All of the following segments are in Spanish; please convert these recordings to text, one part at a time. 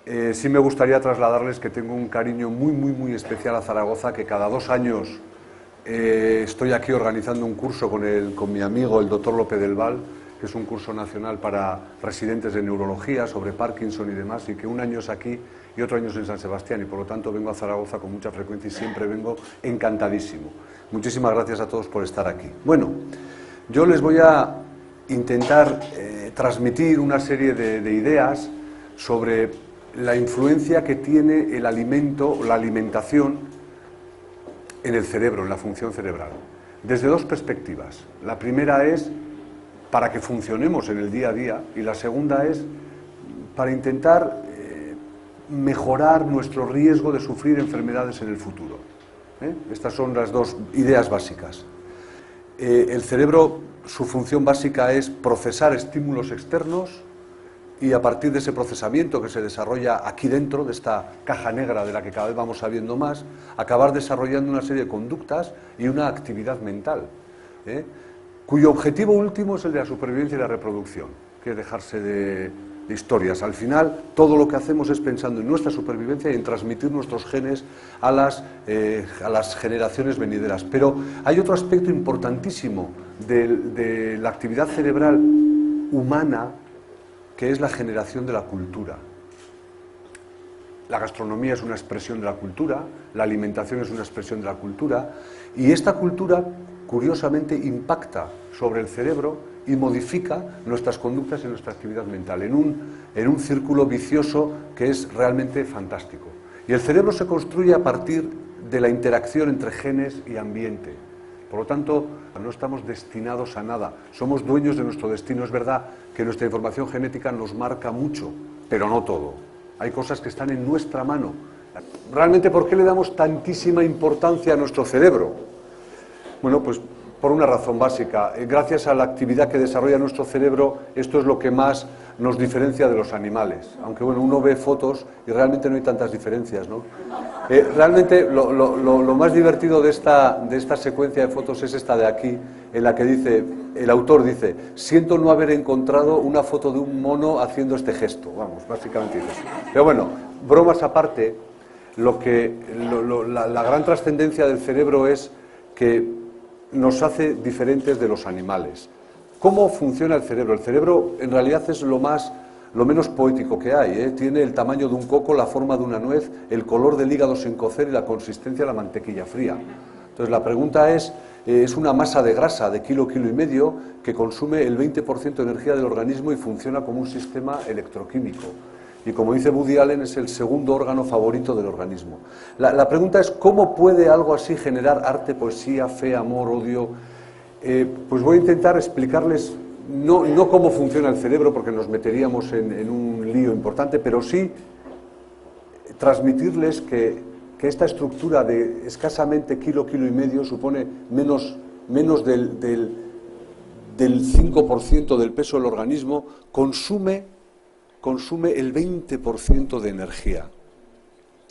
Sí me gustaría trasladarles que tengo un cariño muy especial a Zaragoza, que cada 2 años estoy aquí organizando un curso con mi amigo, el doctor López del Val, que es un curso nacional para residentes de neurología sobre Parkinson y demás, y que un año es aquí y otro año es en San Sebastián, y por lo tanto vengo a Zaragoza con mucha frecuencia y siempre vengo encantadísimo. Muchísimas gracias a todos por estar aquí. Bueno, yo les voy a intentar transmitir una serie de ideas sobre la influencia que tiene el alimento, la alimentación en el cerebro, en la función cerebral, desde 2 perspectivas. La primera es para que funcionemos en el día a día y la segunda es para intentar mejorar nuestro riesgo de sufrir enfermedades en el futuro. Estas son las 2 ideas básicas. El cerebro, su función básica es procesar estímulos externos y a partir de ese procesamiento que se desarrolla aquí dentro de esta caja negra de la que cada vez vamos sabiendo más, acabar desarrollando una serie de conductas y una actividad mental, cuyo objetivo último es el de la supervivencia y la reproducción, que es dejarse de historias. Al final, todo lo que hacemos es pensando en nuestra supervivencia y en transmitir nuestros genes a las generaciones venideras. Pero hay otro aspecto importantísimo de la actividad cerebral humana, que es la generación de la cultura. La gastronomía es una expresión de la cultura, la alimentación es una expresión de la cultura, y esta cultura, curiosamente, impacta sobre el cerebro y modifica nuestras conductas y nuestra actividad mental, en un círculo vicioso que es realmente fantástico. Y el cerebro se construye a partir de la interacción entre genes y ambiente. Por lo tanto, no estamos destinados a nada, somos dueños de nuestro destino. Es verdad que nuestra información genética nos marca mucho, pero no todo. Hay cosas que están en nuestra mano. Realmente, ¿por qué le damos tantísima importancia a nuestro cerebro? Bueno, pues por una razón básica. Gracias a la actividad que desarrolla nuestro cerebro, esto es lo que más nos diferencia de los animales. Aunque bueno, uno ve fotos y realmente no hay tantas diferencias, ¿no? Realmente lo más divertido de esta secuencia de fotos es esta de aquí, en la que dice, el autor dice: siento no haber encontrado una foto de un mono haciendo este gesto. Vamos, básicamente dice eso. Pero bueno, bromas aparte, la gran trascendencia del cerebro es que nos hace diferentes de los animales. ¿Cómo funciona el cerebro? El cerebro en realidad es lo menos poético que hay, Tiene el tamaño de un coco, la forma de una nuez, el color del hígado sin cocer y la consistencia de la mantequilla fría. Entonces la pregunta es una masa de grasa de kilo y medio que consume el 20% de energía del organismo y funciona como un sistema electroquímico. Y como dice Woody Allen, es el segundo órgano favorito del organismo. La pregunta es, ¿cómo puede algo así generar arte, poesía, fe, amor, odio? Pues voy a intentar explicarles, no cómo funciona el cerebro, porque nos meteríamos en un lío importante, pero sí transmitirles que esta estructura de escasamente kilo y medio supone menos del 5% del peso del organismo, consume el 20% de energía.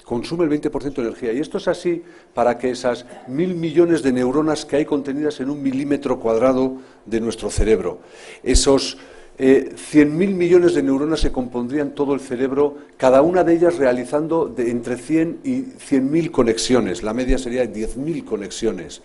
Consume el 20% de energía. Y esto es así para que esas 1.000 millones de neuronas que hay contenidas en 1 milímetro cuadrado de nuestro cerebro, esos 100.000 millones de neuronas se compondrían todo el cerebro, cada una de ellas realizando entre 100 y 100.000 conexiones. La media sería de 10.000 conexiones.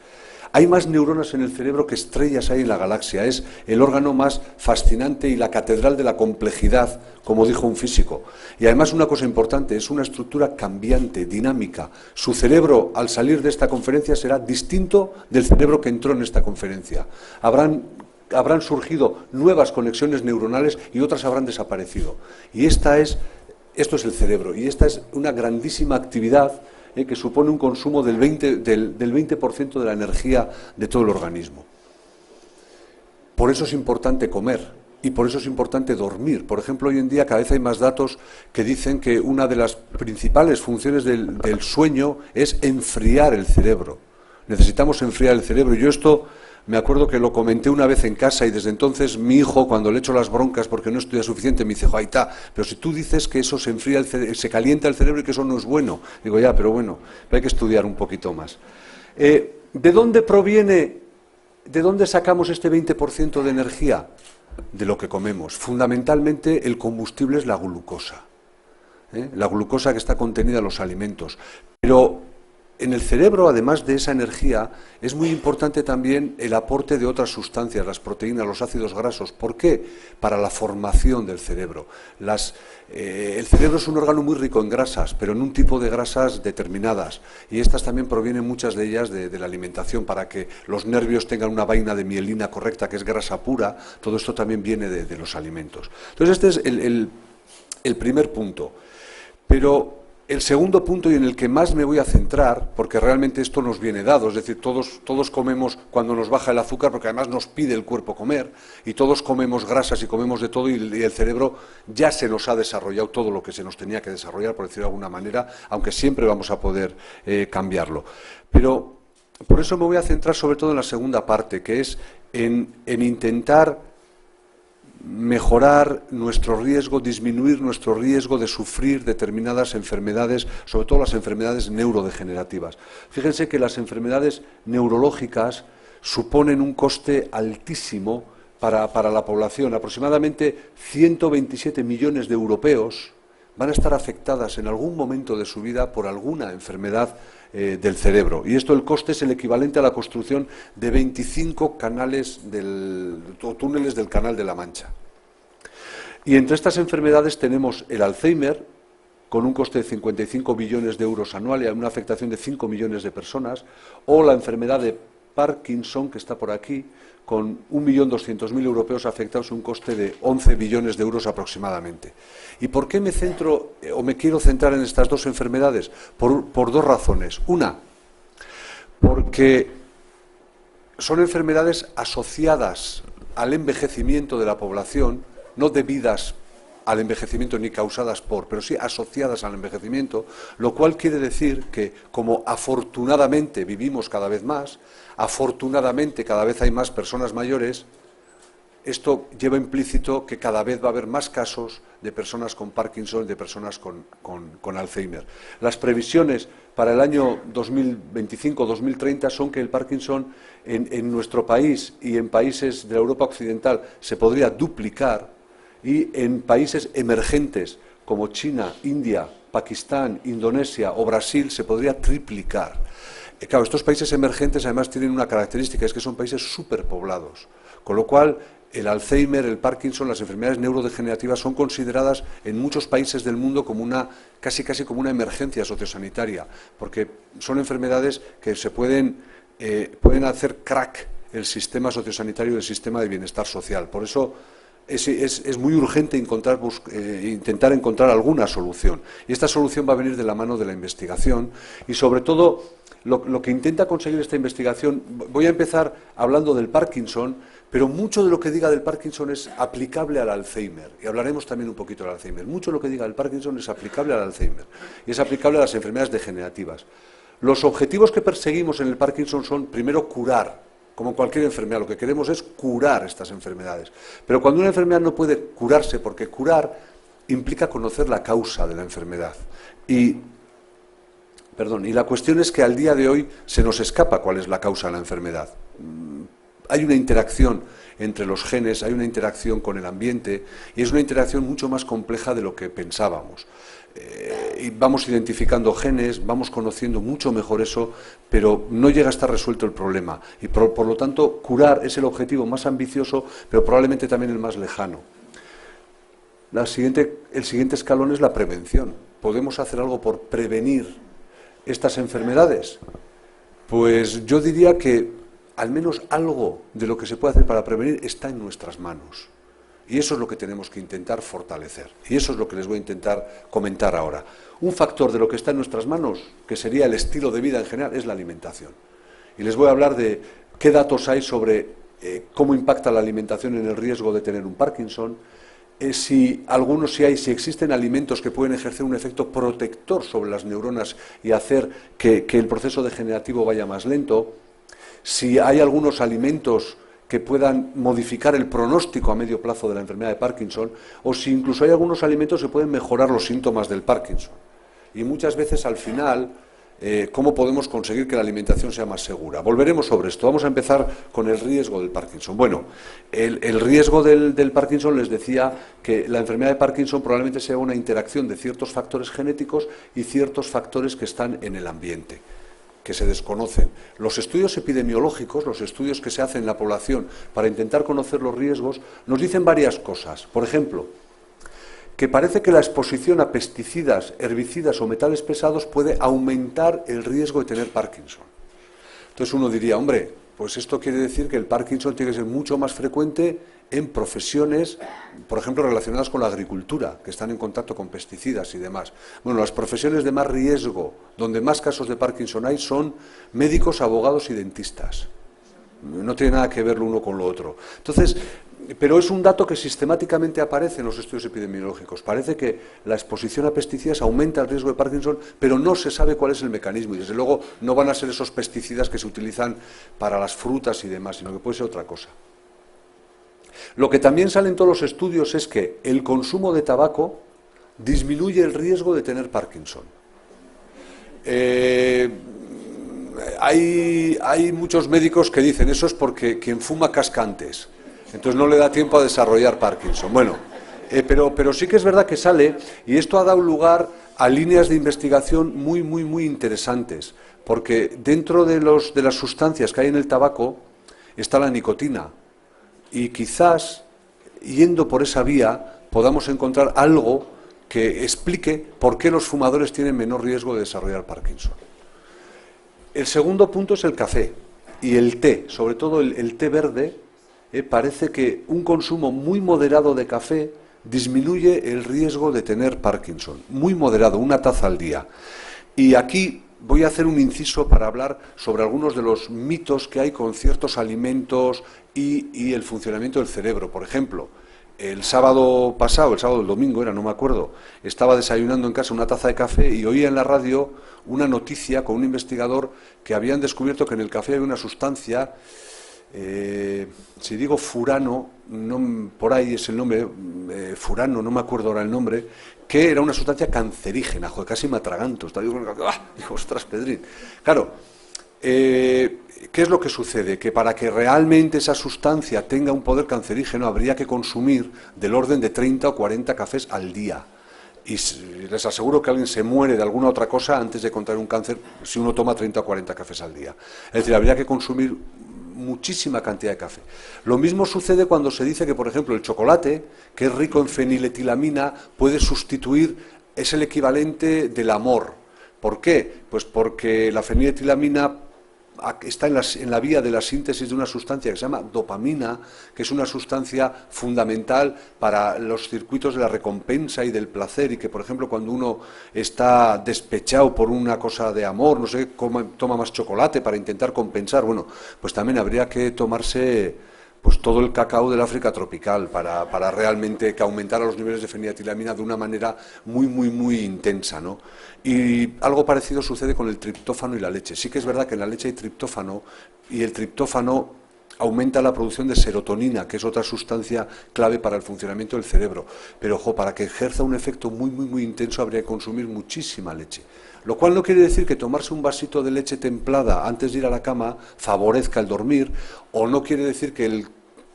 Hay más neuronas en el cerebro que estrellas hay en la galaxia. Es el órgano más fascinante y la catedral de la complejidad, como dijo un físico. Y además una cosa importante, es una estructura cambiante, dinámica. Su cerebro, al salir de esta conferencia, será distinto del cerebro que entró en esta conferencia. Habrán surgido nuevas conexiones neuronales y otras habrán desaparecido. Y esto es el cerebro, y esta es una grandísima actividad que supone un consumo del 20% de la energía de todo el organismo. Por eso es importante comer y por eso es importante dormir. Por ejemplo, hoy en día cada vez hay más datos que dicen que una de las principales funciones del sueño es enfriar el cerebro. Necesitamos enfriar el cerebro. Yo esto me acuerdo que lo comenté una vez en casa y desde entonces mi hijo, cuando le echo las broncas porque no estudia suficiente, me dice: ahí está, pero si tú dices que eso se enfría se calienta el cerebro y que eso no es bueno. Digo, ya, pero bueno, hay que estudiar un poquito más. ¿De dónde sacamos este 20% de energía? De lo que comemos. Fundamentalmente el combustible es la glucosa. la glucosa que está contenida en los alimentos. Pero en el cerebro, además de esa energía, es muy importante también el aporte de otras sustancias, las proteínas, los ácidos grasos. ¿Por qué? Para la formación del cerebro. El cerebro es un órgano muy rico en grasas, pero en un tipo de grasas determinadas. Y estas también provienen, muchas de ellas, de la alimentación, para que los nervios tengan una vaina de mielina correcta, que es grasa pura. Todo esto también viene de los alimentos. Entonces, este es el primer punto. Pero el segundo punto, y en el que más me voy a centrar, porque realmente esto nos viene dado, es decir, todos comemos cuando nos baja el azúcar, porque además nos pide el cuerpo comer, y todos comemos grasas y comemos de todo, y el cerebro ya se nos ha desarrollado todo lo que se nos tenía que desarrollar, por decirlo de alguna manera, aunque siempre vamos a poder cambiarlo. Pero por eso me voy a centrar sobre todo en la segunda parte, que es en intentar mejorar nuestro riesgo, disminuir nuestro riesgo de sufrir determinadas enfermedades, sobre todo las enfermedades neurodegenerativas. Fíjense que las enfermedades neurológicas suponen un coste altísimo para la población. Aproximadamente 127 millones de europeos van a estar afectadas en algún momento de su vida por alguna enfermedad del cerebro. Y esto, el coste, es el equivalente a la construcción de 25 canales o túneles del Canal de la Mancha. Y entre estas enfermedades tenemos el Alzheimer, con un coste de 55 billones de euros anual y una afectación de 5 millones de personas, o la enfermedad de Parkinson, que está por aquí, con 1.200.000 europeos afectados, un coste de 11 billones de euros aproximadamente. ¿Y por qué me centro o me quiero centrar en estas dos enfermedades? Por dos razones. Una, porque son enfermedades asociadas al envejecimiento de la población, no debidas al envejecimiento ni causadas por, pero sí asociadas al envejecimiento, lo cual quiere decir que, como afortunadamente vivimos cada vez más, afortunadamente cada vez hay más personas mayores, esto lleva implícito que cada vez va a haber más casos de personas con Parkinson y de personas con Alzheimer. Las previsiones para el año 2025-2030 son que el Parkinson en nuestro país y en países de la Europa occidental se podría duplicar, y en países emergentes como China, India, Pakistán, Indonesia o Brasil se podría triplicar. Claro, estos países emergentes además tienen una característica, es que son países superpoblados, con lo cual el Alzheimer, el Parkinson, las enfermedades neurodegenerativas son consideradas en muchos países del mundo como casi como una emergencia sociosanitaria, porque son enfermedades que pueden hacer crack el sistema sociosanitario y el sistema de bienestar social. Por eso es muy urgente intentar encontrar alguna solución. Y esta solución va a venir de la mano de la investigación y, sobre todo, lo que intenta conseguir esta investigación. Voy a empezar hablando del Parkinson, pero mucho de lo que diga del Parkinson es aplicable al Alzheimer, y hablaremos también un poquito del Alzheimer. Mucho de lo que diga del Parkinson es aplicable al Alzheimer, y es aplicable a las enfermedades degenerativas. Los objetivos que perseguimos en el Parkinson son, primero, curar. Como cualquier enfermedad, lo que queremos es curar estas enfermedades. Pero cuando una enfermedad no puede curarse, porque curar implica conocer la causa de la enfermedad. Y la cuestión es que al día de hoy se nos escapa cuál es la causa de la enfermedad. Hay una interacción entre los genes, hay una interacción con el ambiente, y es una interacción mucho más compleja de lo que pensábamos. Y vamos identificando genes, vamos conociendo mucho mejor eso, pero no llega a estar resuelto el problema. Y por lo tanto, curar es el objetivo más ambicioso, pero probablemente también el más lejano. El siguiente escalón es la prevención. ¿Podemos hacer algo por prevenir estas enfermedades? Pues yo diría que al menos algo de lo que se puede hacer para prevenir está en nuestras manos. Y eso es lo que tenemos que intentar fortalecer. Y eso es lo que les voy a intentar comentar ahora. Un factor de lo que está en nuestras manos, que sería el estilo de vida en general, es la alimentación. Y les voy a hablar de qué datos hay sobre cómo impacta la alimentación en el riesgo de tener un Parkinson, si existen alimentos que pueden ejercer un efecto protector sobre las neuronas y hacer que el proceso degenerativo vaya más lento, si hay algunos alimentos que puedan modificar el pronóstico a medio plazo de la enfermedad de Parkinson, o si incluso hay algunos alimentos que pueden mejorar los síntomas del Parkinson. Y muchas veces, al final, cómo podemos conseguir que la alimentación sea más segura. Volveremos sobre esto. Vamos a empezar con el riesgo del Parkinson. Bueno, el riesgo del Parkinson, les decía que la enfermedad de Parkinson probablemente sea una interacción de ciertos factores genéticos y ciertos factores que están en el ambiente, que se desconocen. Los estudios epidemiológicos, los estudios que se hacen en la población para intentar conocer los riesgos, nos dicen varias cosas. Por ejemplo, que parece que la exposición a pesticidas, herbicidas o metales pesados puede aumentar el riesgo de tener Parkinson. Entonces uno diría, hombre, pues esto quiere decir que el Parkinson tiene que ser mucho más frecuente en profesiones, por ejemplo, relacionadas con la agricultura, que están en contacto con pesticidas y demás. Bueno, las profesiones de más riesgo, donde más casos de Parkinson hay, son médicos, abogados y dentistas. No tiene nada que ver lo uno con lo otro. Entonces, pero es un dato que sistemáticamente aparece en los estudios epidemiológicos. Parece que la exposición a pesticidas aumenta el riesgo de Parkinson, pero no se sabe cuál es el mecanismo. Y desde luego no van a ser esos pesticidas que se utilizan para las frutas y demás, sino que puede ser otra cosa. Lo que también sale en todos los estudios es que el consumo de tabaco disminuye el riesgo de tener Parkinson. Hay muchos médicos que dicen eso es porque quien fuma casca antes, entonces no le da tiempo a desarrollar Parkinson. Bueno, pero sí que es verdad que sale, y esto ha dado lugar a líneas de investigación muy interesantes, porque dentro de las sustancias que hay en el tabaco está la nicotina, y quizás yendo por esa vía podamos encontrar algo que explique por qué los fumadores tienen menor riesgo de desarrollar Parkinson. El segundo punto es el café y el té, sobre todo el té verde. Parece que un consumo muy moderado de café disminuye el riesgo de tener Parkinson, muy moderado, una taza al día. Y aquí voy a hacer un inciso para hablar sobre algunos de los mitos que hay con ciertos alimentos y el funcionamiento del cerebro. Por ejemplo, el sábado pasado, el sábado del domingo era, no me acuerdo, estaba desayunando en casa una taza de café y oía en la radio una noticia con un investigador que habían descubierto que en el café había una sustancia, si digo furano, no, por ahí es el nombre, furano, no me acuerdo ahora el nombre, que era una sustancia cancerígena. Joder, casi me atraganto. Digo, ostras, Pedrín. Claro, ¿qué es lo que sucede? Que para que realmente esa sustancia tenga un poder cancerígeno habría que consumir del orden de 30 o 40 cafés al día. Y les aseguro que alguien se muere de alguna otra cosa antes de contraer un cáncer si uno toma 30 o 40 cafés al día. Es decir, habría que consumir muchísima cantidad de café. Lo mismo sucede cuando se dice que, por ejemplo, el chocolate, que es rico en feniletilamina, puede sustituir, es el equivalente del amor. ¿Por qué? Pues porque la feniletilamina está en la vía de la síntesis de una sustancia que se llama dopamina, que es una sustancia fundamental para los circuitos de la recompensa y del placer, y que, por ejemplo, cuando uno está despechado por una cosa de amor, no sé, toma más chocolate para intentar compensar. Bueno, pues también habría que tomarse pues todo el cacao del África tropical para realmente que aumentara los niveles de feniletilamina de una manera muy intensa, ¿no? Y algo parecido sucede con el triptófano y la leche. Sí que es verdad que en la leche hay triptófano, y el triptófano aumenta la producción de serotonina, que es otra sustancia clave para el funcionamiento del cerebro. Pero, ojo, para que ejerza un efecto muy intenso habría que consumir muchísima leche. Lo cual no quiere decir que tomarse un vasito de leche templada antes de ir a la cama favorezca el dormir, o no quiere decir que el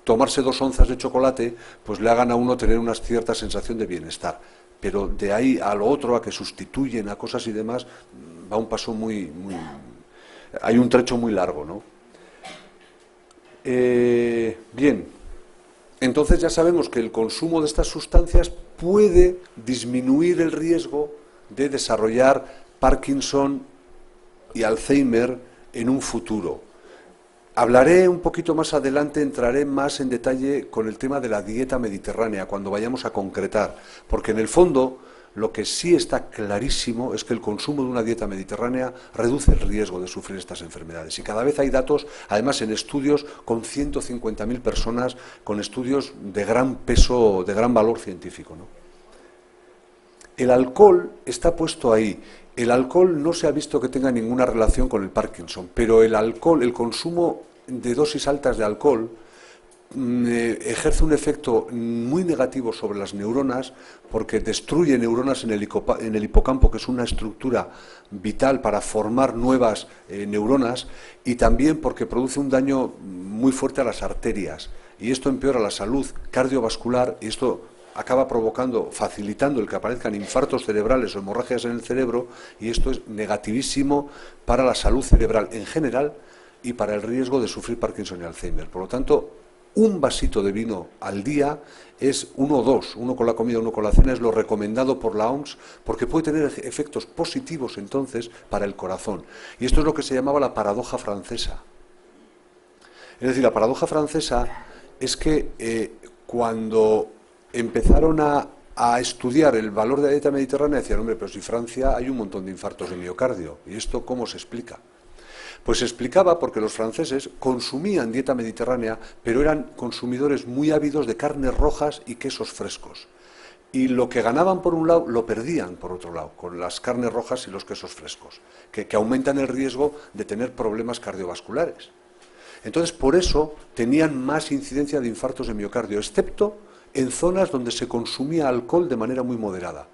tomarse 2 onzas de chocolate pues le hagan a uno tener una cierta sensación de bienestar. Pero de ahí a lo otro, a que sustituyen a cosas y demás, va un paso hay un trecho muy largo, ¿no? Bien, entonces ya sabemos que el consumo de estas sustancias puede disminuir el riesgo de desarrollar Parkinson y Alzheimer en un futuro. Hablaré un poquito más adelante, entraré más en detalle con el tema de la dieta mediterránea, cuando vayamos a concretar, porque en el fondo lo que sí está clarísimo es que el consumo de una dieta mediterránea reduce el riesgo de sufrir estas enfermedades. Y cada vez hay datos, además en estudios con 150.000 personas, con estudios de gran peso, de gran valor científico, ¿no? El alcohol está puesto ahí. El alcohol no se ha visto que tenga ninguna relación con el Parkinson, pero el alcohol, el consumo de dosis altas de alcohol, ejerce un efecto muy negativo sobre las neuronas porque destruye neuronas en el hipocampo, que es una estructura vital para formar nuevas neuronas, y también porque produce un daño muy fuerte a las arterias, y esto empeora la salud cardiovascular, y esto acaba provocando, facilitando el que aparezcan infartos cerebrales o hemorragias en el cerebro, y esto es negativísimo para la salud cerebral en general y para el riesgo de sufrir Parkinson y Alzheimer. Por lo tanto, un vasito de vino al día es uno o dos, uno con la comida, uno con la cena, es lo recomendado por la OMS, porque puede tener efectos positivos entonces para el corazón. Y esto es lo que se llamaba la paradoja francesa. Es decir, la paradoja francesa es que cuando empezaron a estudiar el valor de la dieta mediterránea, decían, hombre, pero si Francia hay un montón de infartos de miocardio, ¿y esto cómo se explica? Pues se explicaba porque los franceses consumían dieta mediterránea, pero eran consumidores muy ávidos de carnes rojas y quesos frescos. Y lo que ganaban por un lado, lo perdían por otro lado, con las carnes rojas y los quesos frescos, que aumentan el riesgo de tener problemas cardiovasculares. Entonces, por eso tenían más incidencia de infartos de miocardio, excepto en zonas donde se consumía alcohol de manera muy moderada,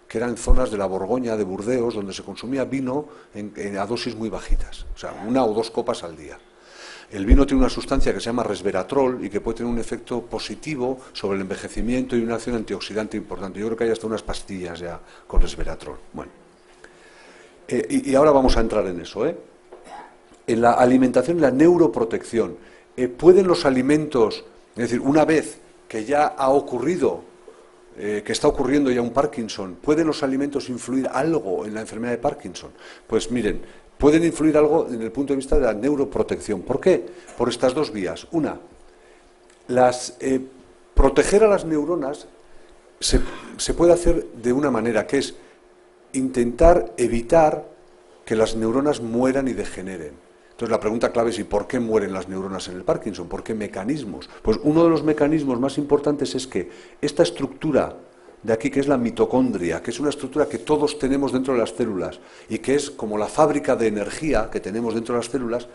que eran zonas de la Borgoña, de Burdeos, donde se consumía vino a dosis muy bajitas, o sea, 1 o 2 copas al día. El vino tiene una sustancia que se llama resveratrol y que puede tener un efecto positivo sobre el envejecimiento y una acción antioxidante importante. Yo creo que hay hasta unas pastillas ya con resveratrol. Bueno, y ahora vamos a entrar en eso, en la alimentación y la neuroprotección. ¿Pueden los alimentos, es decir, una vez que ya ha ocurrido, que está ocurriendo ya un Parkinson, ¿pueden los alimentos influir algo en la enfermedad de Parkinson? Pues miren, pueden influir algo desde el punto de vista de la neuroprotección. ¿Por qué? Por estas dos vías. Una, proteger a las neuronas se puede hacer de una manera, que es intentar evitar que las neuronas mueran y degeneren. Entonces la pregunta clave es, ¿y por qué mueren las neuronas en el Parkinson? ¿Por qué mecanismos? Pues uno de los mecanismos más importantes es que esta estructura de aquí, que es la mitocondria, que es una estructura que todos tenemos dentro de las células y que es como la fábrica de energía que tenemos dentro de las células,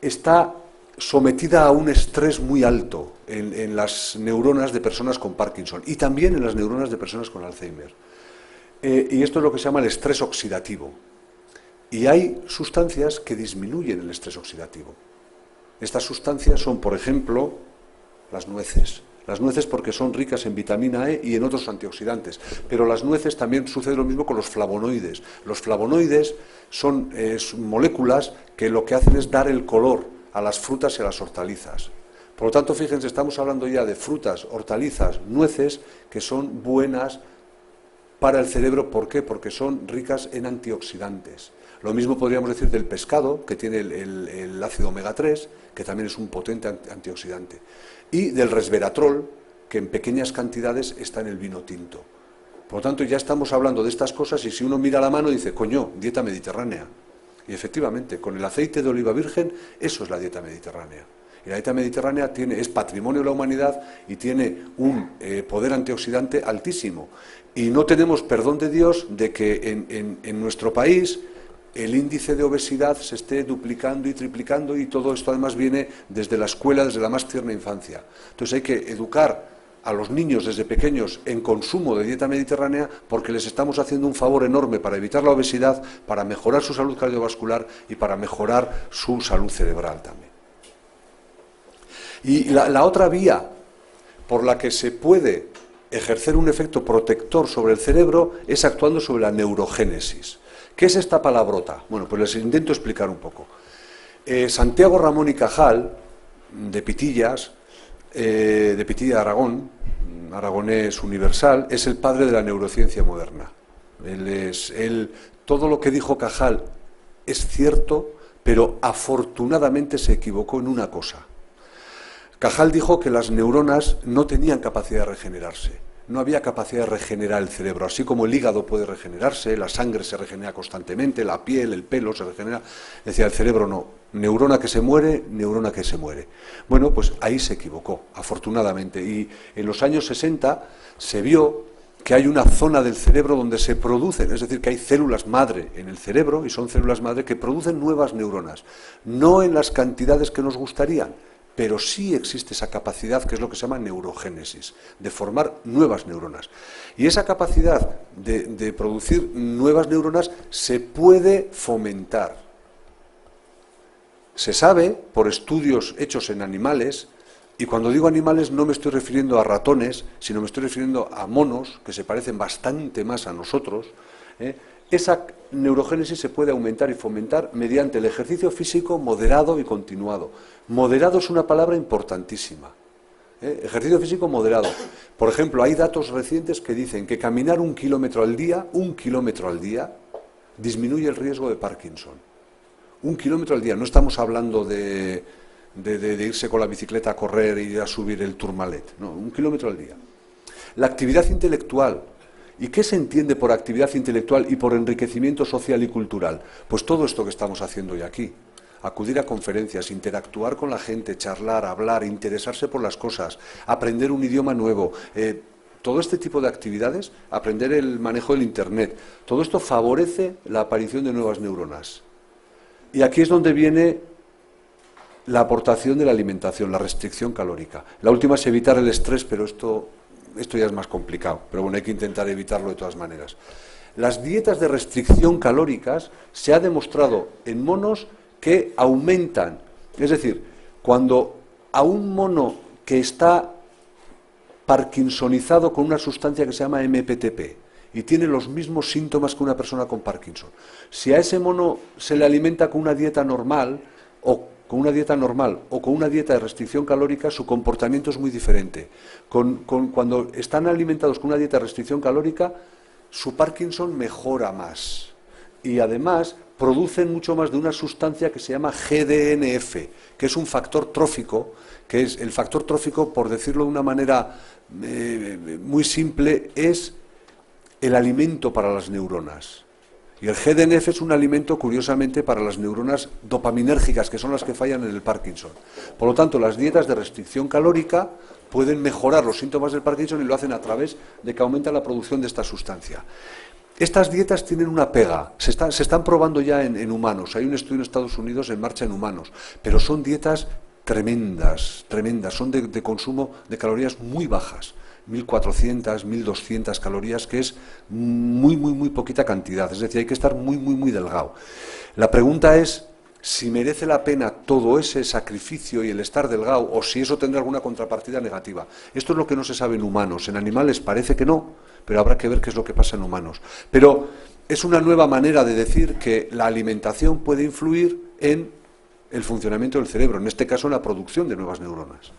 está sometida a un estrés muy alto en las neuronas de personas con Parkinson y también en las neuronas de personas con Alzheimer. Y esto es lo que se llama el estrés oxidativo. Y hay sustancias que disminuyen el estrés oxidativo. Estas sustancias son, por ejemplo, las nueces. Las nueces porque son ricas en vitamina E y en otros antioxidantes. Pero las nueces también sucede lo mismo con los flavonoides. Los flavonoides son moléculas que lo que hacen es dar el color a las frutas y a las hortalizas. Por lo tanto, fíjense, estamos hablando ya de frutas, hortalizas, nueces, que son buenas para el cerebro. ¿Por qué? Porque son ricas en antioxidantes. Lo mismo podríamos decir del pescado, que tiene el ácido omega 3, que también es un potente antioxidante. Y del resveratrol, que en pequeñas cantidades está en el vino tinto. Por lo tanto, ya estamos hablando de estas cosas y si uno mira la mano dice, coño, dieta mediterránea. Y efectivamente, con el aceite de oliva virgen, eso es la dieta mediterránea. Y la dieta mediterránea es patrimonio de la humanidad y tiene un poder antioxidante altísimo. Y no tenemos perdón de Dios de que en nuestro país el índice de obesidad se esté duplicando y triplicando, y todo esto además viene desde la escuela, desde la más tierna infancia. Entonces hay que educar a los niños desde pequeños en consumo de dieta mediterránea, porque les estamos haciendo un favor enorme para evitar la obesidad, para mejorar su salud cardiovascular y para mejorar su salud cerebral también. Y la otra vía por la que se puede ejercer un efecto protector sobre el cerebro es actuando sobre la neurogénesis. ¿Qué es esta palabrota? Bueno, pues les intento explicar un poco. Santiago Ramón y Cajal, de Pitillas, de Pitilla de Aragón, aragonés universal, es el padre de la neurociencia moderna. Todo lo que dijo Cajal es cierto, pero afortunadamente se equivocó en una cosa. Cajal dijo que las neuronas no tenían capacidad de regenerarse. No había capacidad de regenerar el cerebro, así como el hígado puede regenerarse, la sangre se regenera constantemente, la piel, el pelo se regenera. Decía, el cerebro no, neurona que se muere, neurona que se muere. Bueno, pues ahí se equivocó, afortunadamente. Y en los años 60 se vio que hay una zona del cerebro donde se producen, es decir, que hay células madre en el cerebro, y son células madre que producen nuevas neuronas. No en las cantidades que nos gustarían, pero sí existe esa capacidad que es lo que se llama neurogénesis, de formar nuevas neuronas. Y esa capacidad de producir nuevas neuronas se puede fomentar. Se sabe, por estudios hechos en animales, y cuando digo animales no me estoy refiriendo a ratones, sino me estoy refiriendo a monos, que se parecen bastante más a nosotros, esa neurogénesis se puede aumentar y fomentar mediante el ejercicio físico moderado y continuado. Moderado es una palabra importantísima. Ejercicio físico moderado. Por ejemplo, hay datos recientes que dicen que caminar 1 kilómetro al día, disminuye el riesgo de Parkinson. 1 kilómetro al día. No estamos hablando de irse con la bicicleta a correr y a subir el Tourmalet. No, 1 kilómetro al día. La actividad intelectual. ¿Y qué se entiende por actividad intelectual y por enriquecimiento social y cultural? Pues todo esto que estamos haciendo hoy aquí. Acudir a conferencias, interactuar con la gente, charlar, hablar, interesarse por las cosas, aprender un idioma nuevo, todo este tipo de actividades, aprender el manejo del Internet, todo esto favorece la aparición de nuevas neuronas. Y aquí es donde viene la aportación de la alimentación, la restricción calórica. La última es evitar el estrés, pero esto ya es más complicado, pero bueno, hay que intentar evitarlo de todas maneras. Las dietas de restricción calóricas se ha demostrado en monos que aumentan, es decir, cuando a un mono que está parkinsonizado con una sustancia que se llama MPTP y tiene los mismos síntomas que una persona con Parkinson, si a ese mono se le alimenta con una dieta normal o con una dieta de restricción calórica, su comportamiento es muy diferente. Cuando están alimentados con una dieta de restricción calórica, su Parkinson mejora más. Y además producen mucho más de una sustancia que se llama GDNF, que es un factor trófico, que es el factor trófico, por decirlo de una manera muy simple, es el alimento para las neuronas. Y el GDNF es un alimento, curiosamente, para las neuronas dopaminérgicas, que son las que fallan en el Parkinson. Por lo tanto, las dietas de restricción calórica pueden mejorar los síntomas del Parkinson y lo hacen a través de que aumenta la producción de esta sustancia. Estas dietas tienen una pega, se están probando ya en humanos, hay un estudio en Estados Unidos en marcha en humanos, pero son dietas tremendas, son de consumo de calorías muy bajas. 1.400, 1.200 calorías, que es muy poquita cantidad, es decir, hay que estar muy delgado. La pregunta es si merece la pena todo ese sacrificio y el estar delgado, o si eso tendrá alguna contrapartida negativa. Esto es lo que no se sabe en humanos, en animales parece que no, pero habrá que ver qué es lo que pasa en humanos. Pero es una nueva manera de decir que la alimentación puede influir en el funcionamiento del cerebro, en este caso en la producción de nuevas neuronas.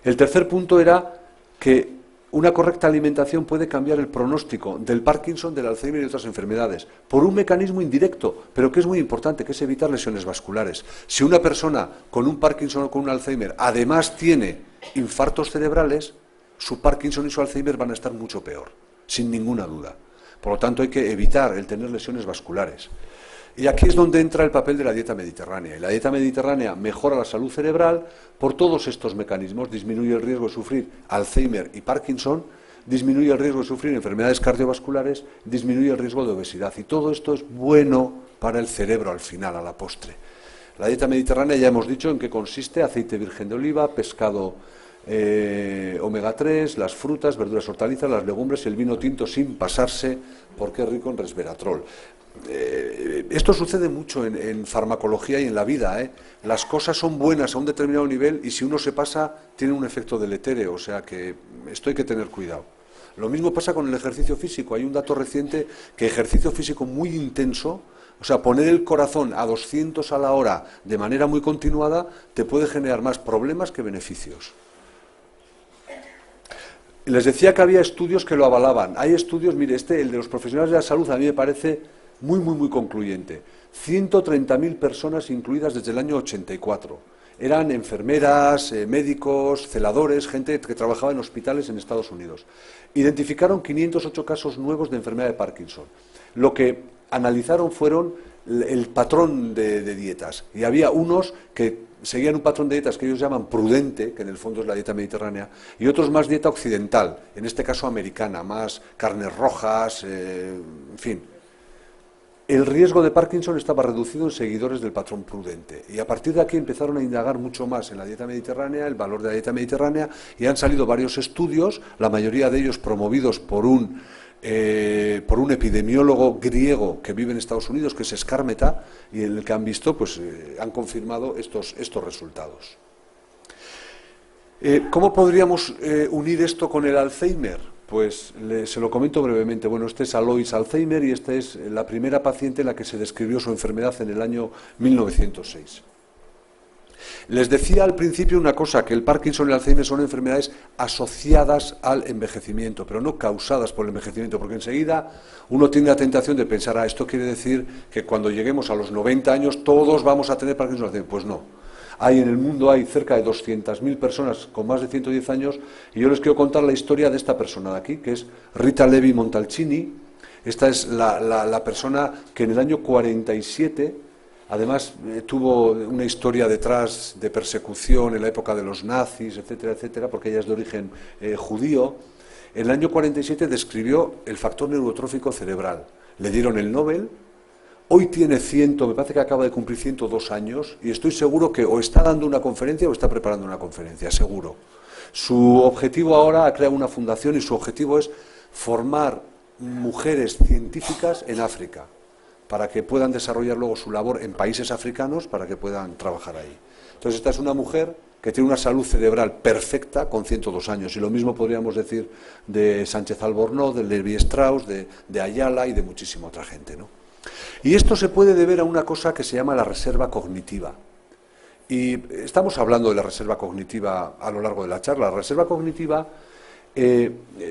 El tercer punto era que una correcta alimentación puede cambiar el pronóstico del Parkinson, del Alzheimer y de otras enfermedades, por un mecanismo indirecto, pero que es muy importante, que es evitar lesiones vasculares. Si una persona con un Parkinson o con un Alzheimer además tiene infartos cerebrales, su Parkinson y su Alzheimer van a estar mucho peor, sin ninguna duda. Por lo tanto, hay que evitar el tener lesiones vasculares. Y aquí es donde entra el papel de la dieta mediterránea. Y la dieta mediterránea mejora la salud cerebral por todos estos mecanismos. Disminuye el riesgo de sufrir Alzheimer y Parkinson, disminuye el riesgo de sufrir enfermedades cardiovasculares, disminuye el riesgo de obesidad. Y todo esto es bueno para el cerebro al final, a la postre. La dieta mediterránea ya hemos dicho en qué consiste: aceite virgen de oliva, pescado omega 3, las frutas, verduras, hortalizas, las legumbres y el vino tinto sin pasarse, porque es rico en resveratrol. Esto sucede mucho en farmacología y en la vida, Las cosas son buenas a un determinado nivel y si uno se pasa tiene un efecto deletéreo, o sea que esto hay que tener cuidado. Lo mismo pasa con el ejercicio físico. Hay un dato reciente que ejercicio físico muy intenso, o sea, poner el corazón a 200 a la hora de manera muy continuada, te puede generar más problemas que beneficios. Les decía que había estudios que lo avalaban. Hay estudios, mire, el de los profesionales de la salud a mí me parece muy concluyente. 130.000 personas incluidas desde el año 84. Eran enfermeras, médicos, celadores, gente que trabajaba en hospitales en Estados Unidos. Identificaron 508 casos nuevos de enfermedad de Parkinson. Lo que analizaron fueron el patrón de dietas. Y había unos que seguían un patrón de dietas que ellos llaman prudente, que en el fondo es la dieta mediterránea, y otros más dieta occidental, en este caso americana, más carnes rojas, en fin. el riesgo de Parkinson estaba reducido en seguidores del patrón prudente. Y a partir de aquí empezaron a indagar mucho más en la dieta mediterránea, el valor de la dieta mediterránea, y han salido varios estudios, la mayoría de ellos promovidos por un epidemiólogo griego que vive en Estados Unidos, que es Skármeta, y en el que han visto, pues han confirmado estos resultados. ¿Cómo podríamos unir esto con el Alzheimer? Pues se lo comento brevemente. Bueno, este es Alois Alzheimer y esta es la primera paciente en la que se describió su enfermedad en el año 1906. Les decía al principio una cosa, que el Parkinson y el Alzheimer son enfermedades asociadas al envejecimiento, pero no causadas por el envejecimiento, porque enseguida uno tiene la tentación de pensar, esto quiere decir que cuando lleguemos a los 90 años todos vamos a tener Parkinson y Alzheimer. Pues no. En el mundo hay cerca de 200.000 personas con más de 110 años y yo les quiero contar la historia de esta persona de aquí, que es Rita Levi Montalcini. Esta es la persona que en el año 47, además tuvo una historia detrás de persecución en la época de los nazis, etcétera, etcétera, porque ella es de origen judío. En el año 47 describió el factor neurotrófico cerebral. Le dieron el Nobel. Hoy tiene me parece que acaba de cumplir 102 años y estoy seguro que o está dando una conferencia o está preparando una conferencia, seguro. Su objetivo ahora, ha creado una fundación y su objetivo es formar mujeres científicas en África, para que puedan desarrollar luego su labor en países africanos, para que puedan trabajar ahí. Entonces esta es una mujer que tiene una salud cerebral perfecta con 102 años, y lo mismo podríamos decir de Sánchez Albornoz, de Levi Strauss, de Ayala y de muchísima otra gente, ¿no? Y esto se puede deber a una cosa que se llama la reserva cognitiva. Y estamos hablando de la reserva cognitiva a lo largo de la charla. La reserva cognitiva,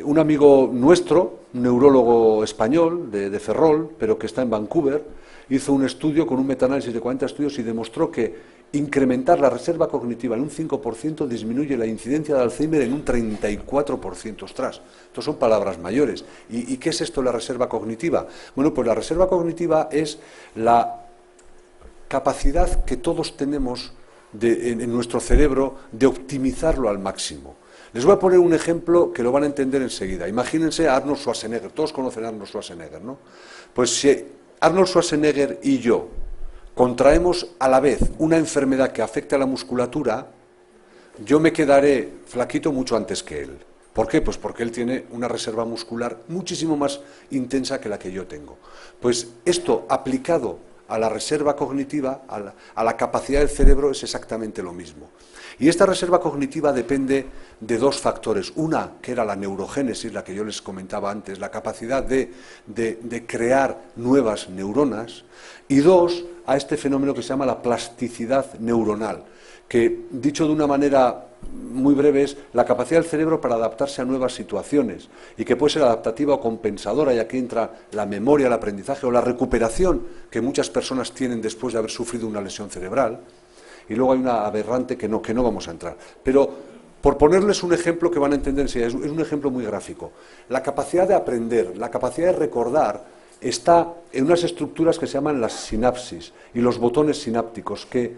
un amigo nuestro, un neurólogo español de Ferrol, pero que está en Vancouver, hizo un estudio con un metaanálisis de 40 estudios y demostró que incrementar la reserva cognitiva en un 5% disminuye la incidencia de Alzheimer en un 34%. Ostras, esto son palabras mayores. ¿Y qué es esto de la reserva cognitiva? Bueno, pues la reserva cognitiva es la capacidad que todos tenemos en nuestro cerebro de optimizarlo al máximo. Les voy a poner un ejemplo que lo van a entender enseguida. Imagínense a Arnold Schwarzenegger. Todos conocen a Arnold Schwarzenegger, ¿no? Pues si Arnold Schwarzenegger y yo contraemos a la vez una enfermedad que afecte a la musculatura, yo me quedaré flaquito mucho antes que él. ¿Por qué? Pues porque él tiene una reserva muscular muchísimo más intensa que la que yo tengo. Pues esto aplicado a la reserva cognitiva, a la capacidad del cerebro, es exactamente lo mismo. Y esta reserva cognitiva depende de dos factores. Una, que era la neurogénesis, la que yo les comentaba antes, la capacidad de crear nuevas neuronas. Y dos, a este fenómeno que se llama la plasticidad neuronal, que, dicho de una manera muy breve, es la capacidad del cerebro para adaptarse a nuevas situaciones, y que puede ser adaptativa o compensadora, y aquí entra la memoria, el aprendizaje o la recuperación que muchas personas tienen después de haber sufrido una lesión cerebral. Y luego hay una aberrante que no vamos a entrar. Pero, por ponerles un ejemplo que van a entender enseguida, es un ejemplo muy gráfico. La capacidad de aprender, la capacidad de recordar, está en unas estructuras que se llaman las sinapsis y los botones sinápticos, que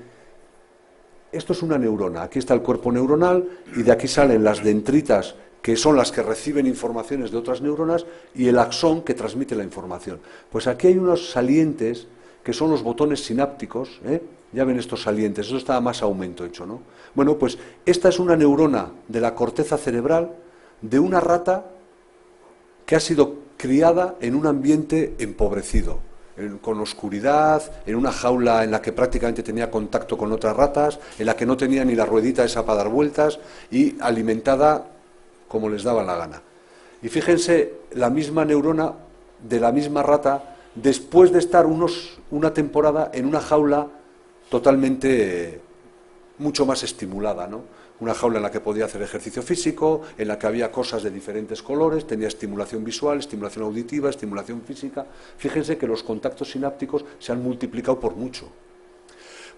esto es una neurona. Aquí está el cuerpo neuronal y de aquí salen las dendritas, que son las que reciben informaciones de otras neuronas, y el axón, que transmite la información. Pues aquí hay unos salientes que son los botones sinápticos, ya ven estos salientes, eso está a más aumento hecho, ¿no? Bueno, pues esta es una neurona de la corteza cerebral de una rata que ha sido criada en un ambiente empobrecido, con oscuridad, en una jaula en la que prácticamente tenía contacto con otras ratas, en la que no tenía ni la ruedita esa para dar vueltas, y alimentada como les daba la gana. Y fíjense, la misma neurona de la misma rata, después de estar una temporada en una jaula totalmente mucho más estimulada, ¿no? Una jaula en la que podía hacer ejercicio físico, en la que había cosas de diferentes colores, tenía estimulación visual, estimulación auditiva, estimulación física. Fíjense que los contactos sinápticos se han multiplicado por mucho.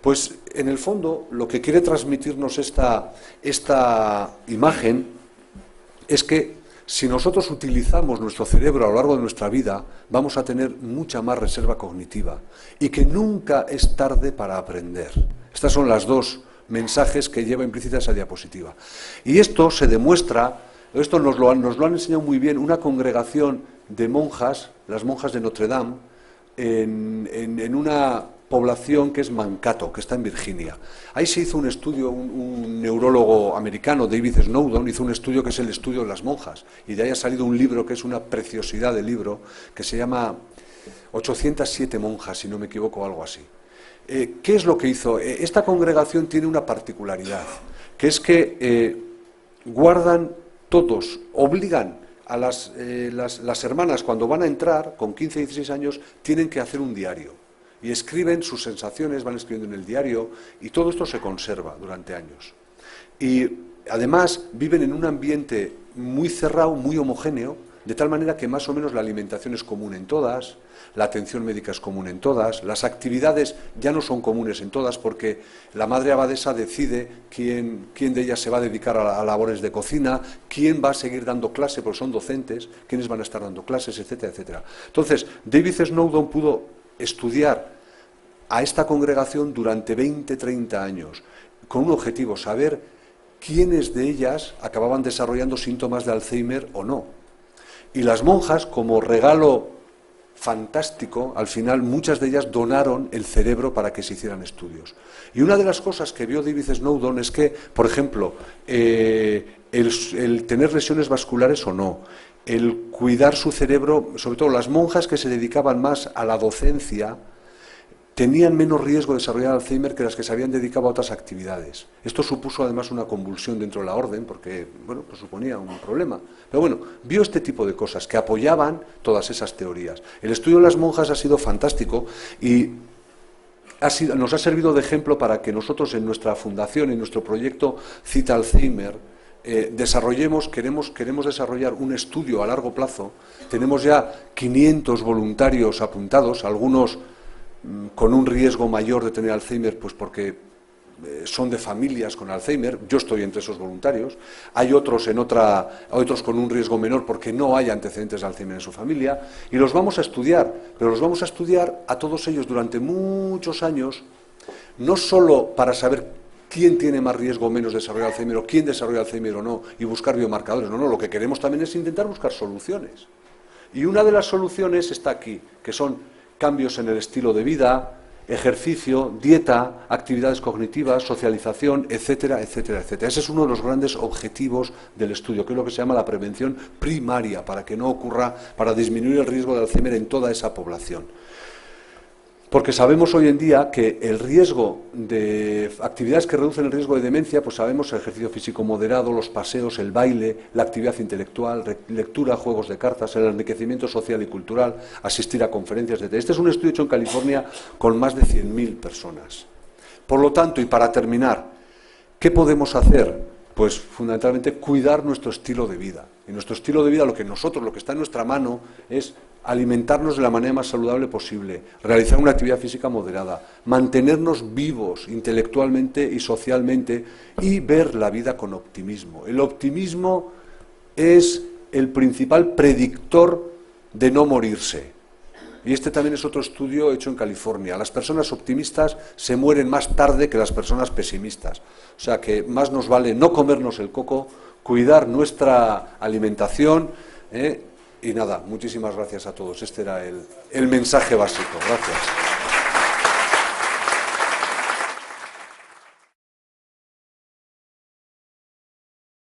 Pues, en el fondo, lo que quiere transmitirnos esta imagen es que si nosotros utilizamos nuestro cerebro a lo largo de nuestra vida, vamos a tener mucha más reserva cognitiva, y que nunca es tarde para aprender. Estas son las dos mensajes que lleva implícita esa diapositiva. Y esto se demuestra, esto nos lo han enseñado muy bien una congregación de monjas, las monjas de Notre Dame, en una población que es Mankato, que está en Virginia. Ahí se hizo un estudio, un neurólogo americano, David Snowdon, hizo un estudio que es el estudio de las monjas, y de ahí ha salido un libro que es una preciosidad de libro, que se llama 807 monjas, si no me equivoco, o algo así. ¿Qué es lo que hizo? Esta congregación tiene una particularidad, que es que guardan todos, obligan a las hermanas, cuando van a entrar, con 15 y 16 años, tienen que hacer un diario. Y escriben sus sensaciones, van escribiendo en el diario, y todo esto se conserva durante años. Y además viven en un ambiente muy cerrado, muy homogéneo, de tal manera que más o menos la alimentación es común en todas, la atención médica es común en todas, las actividades ya no son comunes en todas, porque la madre abadesa decide quién de ellas se va a dedicar a labores de cocina, quién va a seguir dando clase, porque son docentes, quiénes van a estar dando clases, etcétera, etcétera. Entonces, David Snowdon pudo estudiar a esta congregación durante 20, 30 años, con un objetivo, saber quiénes de ellas acababan desarrollando síntomas de Alzheimer o no. Y las monjas, como regalo fantástico, al final muchas de ellas donaron el cerebro para que se hicieran estudios. Y una de las cosas que vio David Snowdon es que, por ejemplo, el tener lesiones vasculares o no, el cuidar su cerebro, sobre todo las monjas que se dedicaban más a la docencia, tenían menos riesgo de desarrollar Alzheimer que las que se habían dedicado a otras actividades. Esto supuso además una convulsión dentro de la orden, porque bueno, pues suponía un problema. Pero bueno, vio este tipo de cosas que apoyaban todas esas teorías. El estudio de las monjas ha sido fantástico y nos ha servido de ejemplo para que nosotros en nuestra fundación, en nuestro proyecto Cita Alzheimer, queremos desarrollar un estudio a largo plazo. Tenemos ya 500 voluntarios apuntados, algunos con un riesgo mayor de tener Alzheimer, pues porque son de familias con Alzheimer. Yo estoy entre esos voluntarios. Hay otros con un riesgo menor porque no hay antecedentes de Alzheimer en su familia, y los vamos a estudiar, pero los vamos a estudiar a todos ellos durante muchos años, no solo para saber quién tiene más riesgo o menos de desarrollar Alzheimer, o quién desarrolla Alzheimer o no, y buscar biomarcadores. No, lo que queremos también es intentar buscar soluciones. Y una de las soluciones está aquí, que son cambios en el estilo de vida, ejercicio, dieta, actividades cognitivas, socialización, etcétera, etcétera, etcétera. Ese es uno de los grandes objetivos del estudio, que es lo que se llama la prevención primaria, para que no ocurra, para disminuir el riesgo de Alzheimer en toda esa población. Porque sabemos hoy en día que el riesgo de actividades que reducen el riesgo de demencia, pues sabemos el ejercicio físico moderado, los paseos, el baile, la actividad intelectual, lectura, juegos de cartas, el enriquecimiento social y cultural, asistir a conferencias, etc. Este es un estudio hecho en California con más de 100.000 personas. Por lo tanto, y para terminar, ¿qué podemos hacer? Pues fundamentalmente cuidar nuestro estilo de vida. Y nuestro estilo de vida, lo que está en nuestra mano es alimentarnos de la manera más saludable posible, realizar una actividad física moderada, mantenernos vivos intelectualmente y socialmente, y ver la vida con optimismo. El optimismo es el principal predictor de no morirse. Y este también es otro estudio hecho en California. Las personas optimistas se mueren más tarde que las personas pesimistas. O sea que más nos vale no comernos el coco, cuidar nuestra alimentación, y nada, muchísimas gracias a todos. Este era el mensaje básico. Gracias.